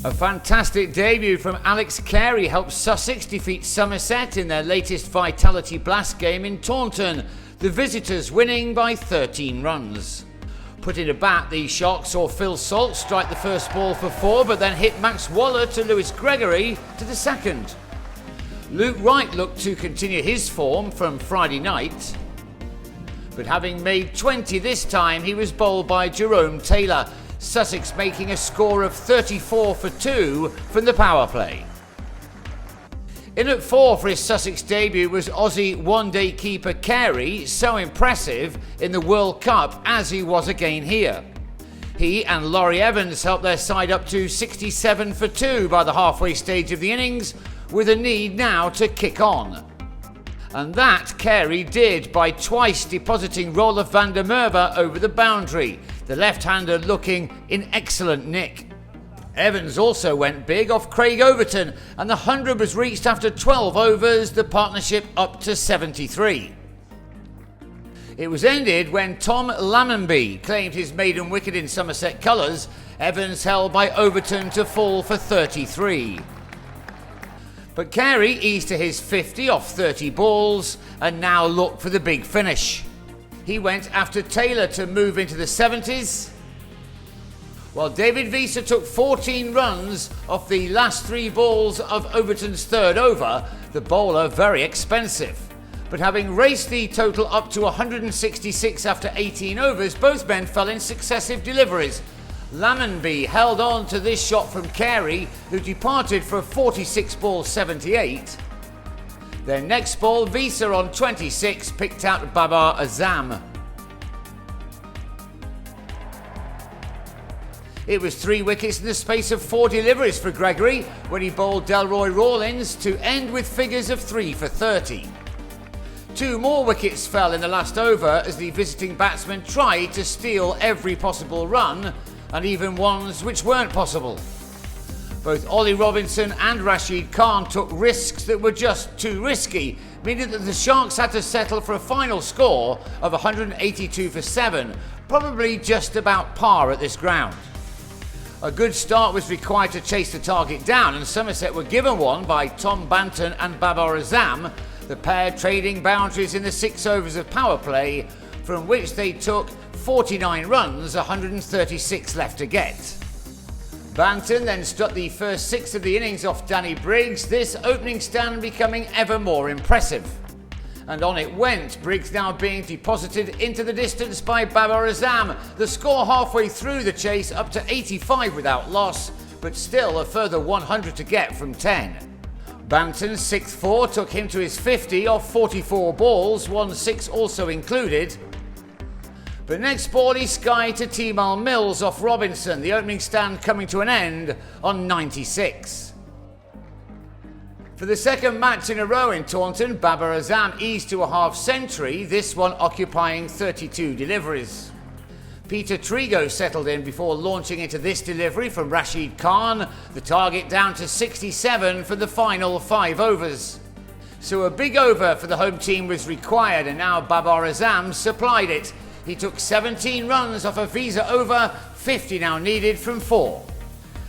A fantastic debut from Alex Carey helped Sussex defeat Somerset in their latest Vitality Blast game in Taunton, the visitors winning by 13 runs. Putting to bat, the Sharks saw Phil Salt strike the first ball for 4, but then hit Max Waller to Lewis Gregory to the second. Luke Wright looked to continue his form from Friday night, but having made 20 this time, he was bowled by Jerome Taylor, Sussex making a score of 34 for 2 from the power play. In at 4 for his Sussex debut was Aussie one-day keeper Carey, so impressive in the World Cup as he was again here. He and Laurie Evans helped their side up to 67 for 2 by the halfway stage of the innings, with a need now to kick on. And that Carey did by twice depositing Roelof van der Merwe over the boundary, the left-hander looking in excellent nick. Evans also went big off Craig Overton, and the 100 was reached after 12 overs, the partnership up to 73. It was ended when Tom Lammonby claimed his maiden wicket in Somerset colours. Evans held by Overton to fall for 33. But Carey eased to his 50 off 30 balls and now looked for the big finish. He went after Taylor to move into the 70s, while David Visa took 14 runs off the last 3 balls of Overton's third over, the bowler very expensive. But having raced the total up to 166 after 18 overs, both men fell in successive deliveries. Lammonby held on to this shot from Carey, who departed for a 46 ball 78. Their next ball, Visa on 26 picked out Babar Azam. It was 3 wickets in the space of 4 deliveries for Gregory when he bowled Delroy Rawlins to end with figures of 3 for 30. 2 more wickets fell in the last over as the visiting batsman tried to steal every possible run, and even ones which weren't possible. Both Ollie Robinson and Rashid Khan took risks that were just too risky, meaning that the Sharks had to settle for a final score of 182 for 7, probably just about par at this ground. A good start was required to chase the target down, and Somerset were given one by Tom Banton and Babar Azam, the pair trading boundaries in the 6 overs of power play, from which they took 49 runs, 136 left to get. Banton then struck the first 6 of the innings off Danny Briggs, this opening stand becoming ever more impressive. And on it went, Briggs now being deposited into the distance by Babar Azam. The score halfway through the chase up to 85 without loss, but still a further 100 to get from 10. Banton's 6th 4 took him to his 50 off 44 balls, 1 6 also included. But next ball he skied to T-Mal Mills off Robinson, the opening stand coming to an end on 96. For the second match in a row in Taunton, Babar Azam eased to a half-century, this one occupying 32 deliveries. Peter Trigo settled in before launching into this delivery from Rashid Khan, the target down to 67 for the final 5 overs. So a big over for the home team was required, and now Babar Azam supplied it. He took 17 runs off a Visa over, 50 now needed from 4.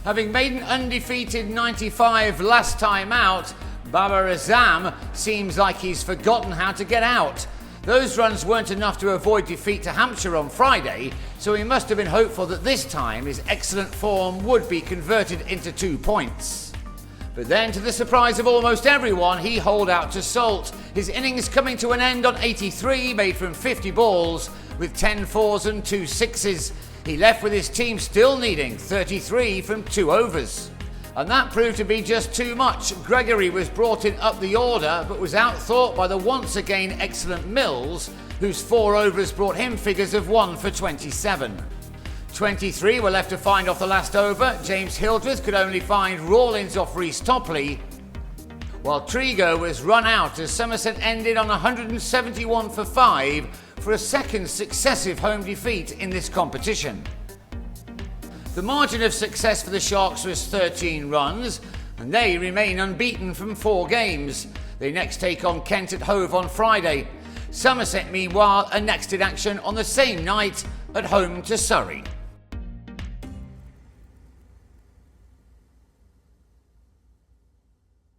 Having made an undefeated 95 last time out, Babar Azam seems like he's forgotten how to get out. Those runs weren't enough to avoid defeat to Hampshire on Friday, so he must have been hopeful that this time his excellent form would be converted into 2 points. But then, to the surprise of almost everyone, he holed out to Salt, his innings coming to an end on 83, made from 50 balls, with 10 4s and 2 6s. He left with his team still needing 33 from 2 overs. And that proved to be just too much. Gregory was brought in up the order, but was outthought by the once again excellent Mills, whose 4 overs brought him figures of 1 for 27. 23 were left to find off the last over. James Hildreth could only find Rawlins off Reece Topley, while Trigo was run out as Somerset ended on 171 for 5 for a second successive home defeat in this competition. The margin of success for the Sharks was 13 runs, and they remain unbeaten from 4 games. They next take on Kent at Hove on Friday. Somerset, meanwhile, are next in action on the same night at home to Surrey.